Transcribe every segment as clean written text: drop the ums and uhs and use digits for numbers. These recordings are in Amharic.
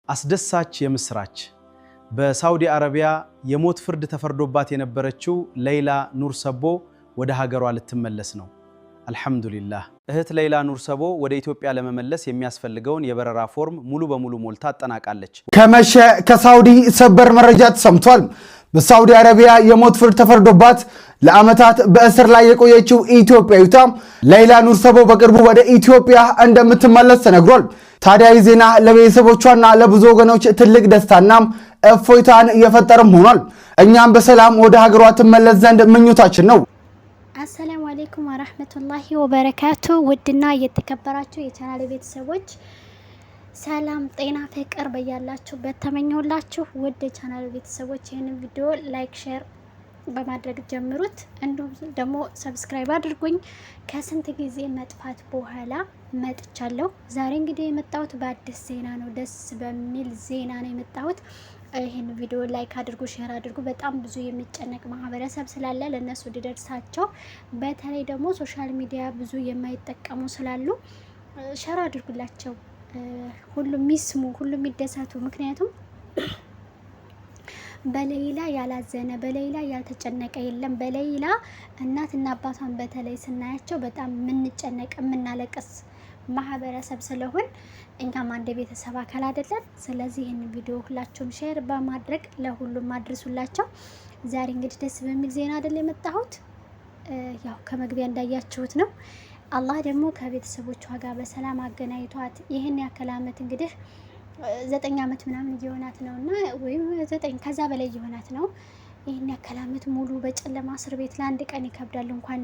አስደሳች የምስራች በሳውዲ አረቢያ የሞት ፍርድ ተፈርዶባት የነበረችው ሌይላ ኑር ሰቦ ወደ ሀገሯ ልትመለስ ነው። አልহামዱሊላህ እህት ሌይላ ኑር ሰቦ ወደ ኢትዮጵያ ለመመለስ የሚያስፈልገውን የበረራ ፎርም ሙሉ በሙሉ ሞልታ አጠናቃለች። ከመሸ ከሳውዲ ሰበር መረጃ ተሰምቷል። በሳውዲ አረቢያ የሞት ፍርድ ተፈርዶባት ለአመታት በእስር ላይ የቆየችው ኢትዮጵያዊቷ ሌይላ ኑር ሰቦ በቅርቡ ወደ ኢትዮጵያ እንደምትመለስ ተነግሯል። ታዲያ ይህ ዜና ለቤተሰቦቿና ለብዙ ወገኖች ትልቅ ደስታና እፎይታን የፈጠረም ሆኗል። እኛም በሰላም ወደ ሀገሯ ትመለስ ዘንድ ምኞታችን ነው። አሰላሙ አለይኩም ወራህመቱላሂ ወበረካቱ። ውድና የተከበራችሁ የቻናሌ ቤተሰቦች ሰላም ጤና ፍቅር በያላችሁበት ተመኘሁላችሁ። ውድ የቻናሌ ቤተሰቦች ይህንን ቪዲዮ ላይክ ሼር በማድረግ ጀምሩት። እንዲሁም ደግሞ ሰብስክራይብ አድርጉኝ። ከስንት ጊዜ መጥፋት በኋላ መጥቻለሁ። ዛሬ እንግዲህ የመጣሁት በአዲስ ዜና ነው። ደስ በሚል ዜና ነው የመጣሁት። ይህን ቪዲዮ ላይክ አድርጉ፣ ሼር አድርጉ። በጣም ብዙ የሚጨነቅ ማህበረሰብ ስላለ ለነሱ እንዲደርሳቸው፣ በተለይ ደግሞ ሶሻል ሚዲያ ብዙ የማይጠቀሙ ስላሉ ሼር አድርጉላቸው። ሁሉም ይስሙ፣ ሁሉም ይደሰቱ። ምክንያቱም በሌይላ ያላዘነ በሌይላ ያልተጨነቀ የለም። በሌይላ እናትና አባቷን በተለይ ስናያቸው በጣም የምንጨነቅ የምናለቅስ ማህበረሰብ ስለሆን እኛም አንድ ቤተሰብ አካል አይደለን። ስለዚህ ይህን ቪዲዮ ሁላችሁም ሼር በማድረግ ለሁሉም አድርሱላቸው። ዛሬ እንግዲህ ደስ በሚል ዜና አይደል የመጣሁት። ያው ከመግቢያ እንዳያችሁት ነው። አላህ ደግሞ ከቤተሰቦቿ ጋር በሰላም አገናኝቷት ይህን ያክል አመት እንግዲህ 9 አመት ምናምን እየሆናት ነውና ወይም 9 ከዛ በላይ እየሆናት ነው። ይህን ያክል አመት ሙሉ በጨለማ እስር ቤት ለአንድ ቀን ይከብዳል። እንኳን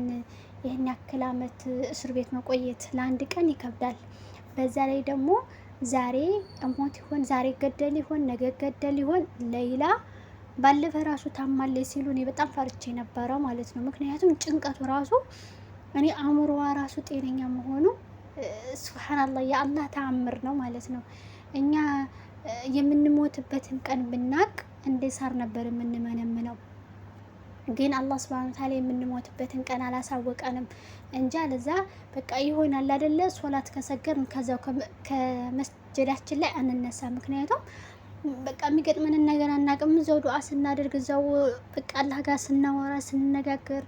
ይህን ያክል አመት እስር ቤት መቆየት ለአንድ ቀን ይከብዳል። በዛ ላይ ደግሞ ዛሬ እሞት ይሆን ዛሬ ገደል ይሆን ነገ ገደል ይሆን። ሌይላ ባለፈ ራሱ ታማለች ሲሉ እኔ በጣም ፈርቼ ነበረው ማለት ነው። ምክንያቱም ጭንቀቱ ራሱ እኔ አእምሮዋ ራሱ ጤነኛ መሆኑ ሱብሃንአላህ የአላህ ተአምር ነው ማለት ነው። እኛ የምንሞትበትን ቀን ብናቅ እንደ ሳር ነበር የምንመነምነው። ግን አላህ ሱብሃነሁ ወተዓላ የምንሞትበትን ቀን አላሳወቀንም እንጂ አለዛ በቃ ይሆናል አይደለ? ሶላት ከሰገርን ከዛው ከመስጂዳችን ላይ አንነሳ። ምክንያቱም በቃ የሚገጥመንን ነገር አናቅም። እዛው ዱዓ ስናደርግ እዛው በቃ አላህ ጋር ስናወራ ስንነጋገር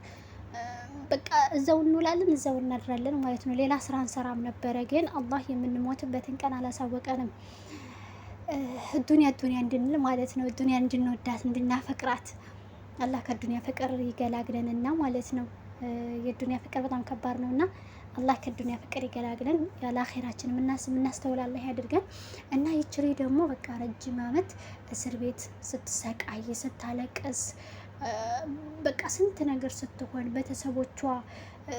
በቃ እዛው እንውላለን እዛው እናድራለን ማለት ነው። ሌላ ስራ አንሰራም ነበረ። ግን አላህ የምንሞትበትን ቀን አላሳወቀንም። ዱንያ እንድንል ማለት ነው። ዱንያ እንድንወዳት እንድናፈቅራት አላህ ከዱንያ ፍቅር ይገላግለንና ማለት ነው። የዱንያ ፍቅር በጣም ከባድ ነውና አላህ ከዱንያ ፍቅር ይገላግለን። ያለ አኺራችን የምናስተውል አላህ ያድርገን። እና ይችሪ ደግሞ በቃ ረጅም አመት እስር ቤት ስትሰቃይ ስታለቅስ በቃ ስንት ነገር ስትሆን ቤተሰቦቿ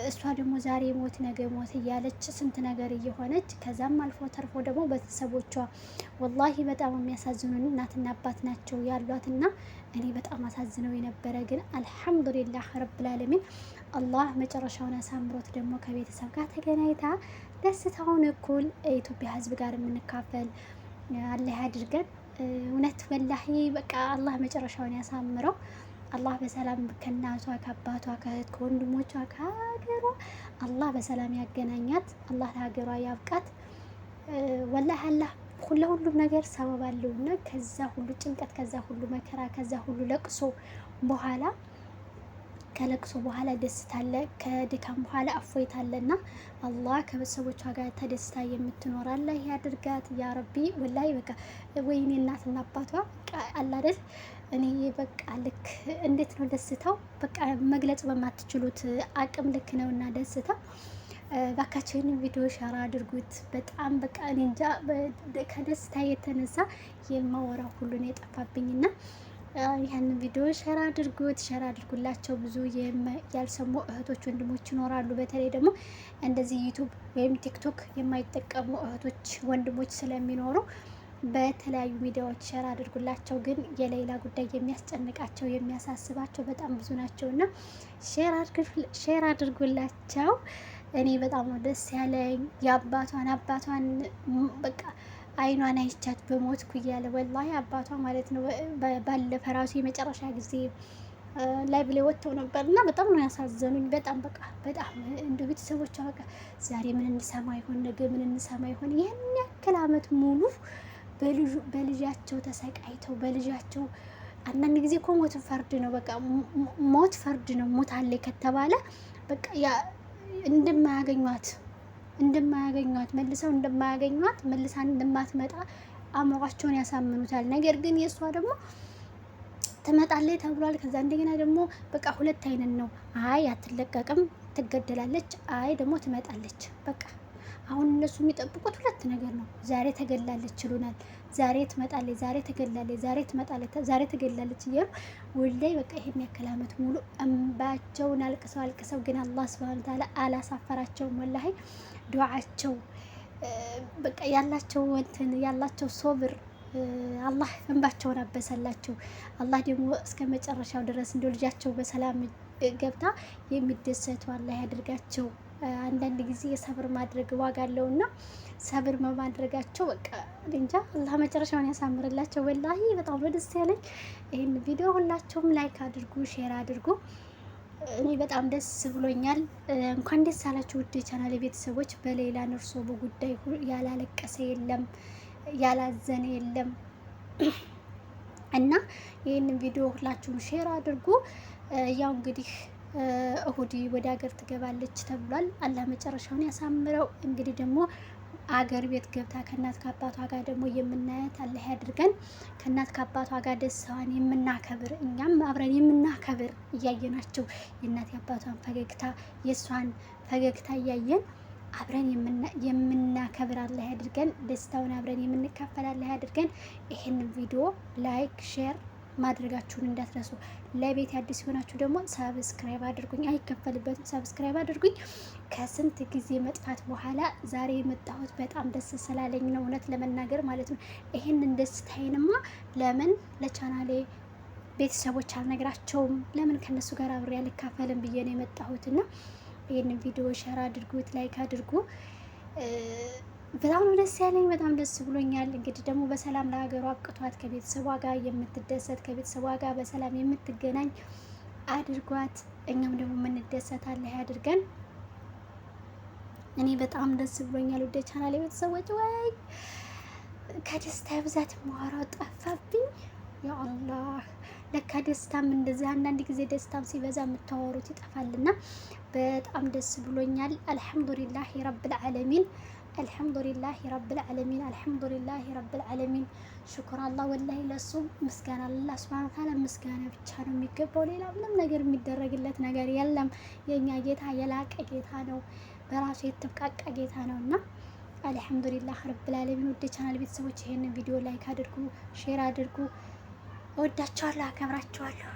እሷ ደግሞ ዛሬ ሞት ነገ ሞት እያለች ስንት ነገር እየሆነች ከዛም አልፎ ተርፎ ደግሞ ቤተሰቦቿ ወላሂ በጣም የሚያሳዝኑን እናትና አባት ናቸው ያሏትና እኔ በጣም አሳዝነው የነበረ። ግን አልহামዱሊላህ ረብል ዓለሚን አላህ መጨረሻውን አሳምሮት ደግሞ ከቤተሰብ ጋር ተገናኝታ ደስታውን እኩል ኢትዮጵያ ህዝብ ጋር የምንካፈል አላህ ያድርገን። እውነት ወላሂ በቃ አላህ መጨረሻውን ያሳምረው። አላህ በሰላም ከናቷ ከአባቷ ከእህት ከወንድሞቿ ከሀገሯ አላህ በሰላም ያገናኛት። አላህ ለሀገሯ ያብቃት። ወላሂ አላህ ለሁሉም ነገር ሰበብ አለውና ከዛ ሁሉ ጭንቀት ከዛ ሁሉ መከራ ከዛ ሁሉ ለቅሶ በኋላ ከለቅሶ በኋላ ደስታ አለ፣ ከድካም በኋላ እፎይታ አለና አላህ ከቤተሰቦቿ ጋር ተደስታ የምትኖር አላህ ያድርጋት ያ ረቢ። ወላሂ በቃ ወይኔ እናትና አባቷ አላ አይደል እኔ በቃ ልክ እንዴት ነው ደስታው በቃ መግለጽ በማትችሉት አቅም ልክ ነውና ደስታ። ባካችሁን ቪዲዮ ሼር አድርጉት። በጣም በቃ እኔ እንጃ ከደስታ የተነሳ የማወራው ሁሉ ነው የጠፋብኝና ይሄን ቪዲዮ ሼር አድርጉት፣ ሼር አድርጉላቸው። ብዙ ያልሰሙ እህቶች ወንድሞች ይኖራሉ። በተለይ ደግሞ እንደዚህ ዩቲዩብ ወይም ቲክቶክ የማይጠቀሙ እህቶች ወንድሞች ስለሚኖሩ በተለያዩ ሚዲያዎች ሼር አድርጉላቸው። ግን የሌይላ ጉዳይ የሚያስጨንቃቸው የሚያሳስባቸው በጣም ብዙ ናቸውና ሼር አድርጉላቸው። እኔ በጣም ነው ደስ ያለኝ አባቷን በቃ አይኗን አይቻት በሞትኩ እያለ ወላሂ አባቷ ማለት ነው። ባለፈ ራሱ የመጨረሻ ጊዜ ላይቭ ላይ ወጥተው ነበርና በጣም ነው ያሳዘኑኝ። በጣም በቃ በጣም እንደ ቤተሰቦቿ በቃ ዛሬ ምን እንሰማ ይሆን ነገ ምን እንሰማ ይሆን ይሄን ያክል አመት ሙሉ በልጃቸው ተሰቃይተው በልጃቸው አንዳንድ ጊዜ እኮ ሞት ፈርድ ነው። በቃ ሞት ፈርድ ነው። ሞታለች ከተባለ በቃ እንደማያገኟት መልሰው እንደማያገኟት መልሳ እንደማትመጣ አእምሯቸውን ያሳምኑታል። ነገር ግን የእሷ ደግሞ ትመጣለች ተብሏል። ከዛ እንደገና ደግሞ በቃ ሁለት አይነት ነው። አይ አትለቀቅም፣ ትገደላለች። አይ ደግሞ ትመጣለች። በቃ አሁን እነሱ የሚጠብቁት ሁለት ነገር ነው። ዛሬ ተገላለች ይሉናል፣ ዛሬ ትመጣለች፣ ዛሬ ተገላለች፣ ዛሬ ትመጣለች፣ ዛሬ ተገላለች እያሉ ወላሂ በቃ ይሄን ያክል ዓመት ሙሉ እንባቸውን አልቅሰው ግን አላህ ሱብሃነሁ ወተዓላ አላሳፈራቸውም። ወላሂ ዱዓቸው በቃ ያላቸው ሶብር አላህ እንባቸውን አበሰላቸው። አላህ ደግሞ እስከ መጨረሻው ድረስ እንደው ልጃቸው በሰላም ገብታ የሚደሰቱ አላህ ያድርጋቸው። አንዳንድ ጊዜ የሰብር ማድረግ ዋጋ አለውና ሰብር በማድረጋቸው በቃ እንጃ አላህ መጨረሻውን ያሳምርላቸው። ወላሂ በጣም ደስ ያለኝ ይሄን ቪዲዮ ሁላችሁም ላይክ አድርጉ፣ ሼር አድርጉ። እኔ በጣም ደስ ብሎኛል። እንኳን ደስ አላችሁ ውድ ቻናል ቤተሰቦች። በሌላ ነርሶ በጉዳይ ያላለቀሰ የለም ያላዘነ የለም እና ይህንን ቪዲዮ ሁላችሁም ሼር አድርጉ። ያው እንግዲህ እሁድ ወደ ሀገር ትገባለች ተብሏል። አላህ መጨረሻውን ያሳምረው። እንግዲህ ደግሞ አገር ቤት ገብታ ከእናት ከአባቷ ጋር ደግሞ የምናያት አላህ ያድርገን። ከእናት ከአባቷ ጋር ደስታዋን የምናከብር እኛም አብረን የምናከብር እያየናቸው የእናት የአባቷን ፈገግታ የእሷን ፈገግታ እያየን አብረን የምናከብር አላህ ያድርገን። ደስታውን አብረን የምንካፈል አላህ ያድርገን። ይሄንን ቪዲዮ ላይክ ሼር ማድረጋችሁን እንዳትረሱ። ለቤት አዲስ የሆናችሁ ደግሞ ሰብስክራይብ አድርጉኝ፣ አይከፈልበትም። ሰብስክራይብ አድርጉኝ። ከስንት ጊዜ መጥፋት በኋላ ዛሬ የመጣሁት በጣም ደስ ስላለኝ ነው፣ እውነት ለመናገር ማለት ነው። ይሄንን ደስታዬንማ ለምን ለቻናሌ ቤተሰቦች አልነግራቸውም? ለምን ከነሱ ጋር አብሬ አልካፈልም ብዬ ነው የመጣሁትና ይሄንን ቪዲዮ ሼር አድርጉት፣ ላይክ አድርጉ። በጣም ነው ደስ ያለኝ፣ በጣም ደስ ብሎኛል። እንግዲህ ደግሞ በሰላም ለሀገሯ አብቅቷት ከቤተሰቧ ጋር የምትደሰት ከቤተሰቧ ጋር በሰላም የምትገናኝ አድርጓት። እኛም ደግሞ የምንደሰት አላህ ያድርገን። እኔ በጣም ደስ ብሎኛል ወደ ቻናሌ ቤተሰቦች። ወይ ከደስታ ብዛት ማወራው ጠፋብኝ። ያ አላህ ለካ ደስታም እንደዚህ አንዳንድ ጊዜ ደስታም ሲበዛ የምታወሩት ይጠፋልና በጣም ደስ ብሎኛል። አልሐምዱሊላህ ረብል ዓለሚን አልሐምዱሊላህ ረብል ዓለሚን አልሐምዱሊላህ ረብል ዓለሚን። ሽኩር አላህ ወላሂ ለሱ ምስጋና አላህ ሱብሃነሁ ወተዓላ ምስጋና ብቻ ነው የሚገባው። ሌላ ምንም ነገር የሚደረግለት ነገር የለም። የኛ ጌታ የላቀ ጌታ ነው፣ በራሱ የተብቃቃ ጌታ ነውና አልሐምዱሊላህ ረብል ዓለሚን። ወደ ቻናል ቤተሰቦች ይሄንን ቪዲዮ ላይክ አድርጉ፣ ሼር አድርጉ። እወዳችኋለሁ፣ አከብራችኋለሁ።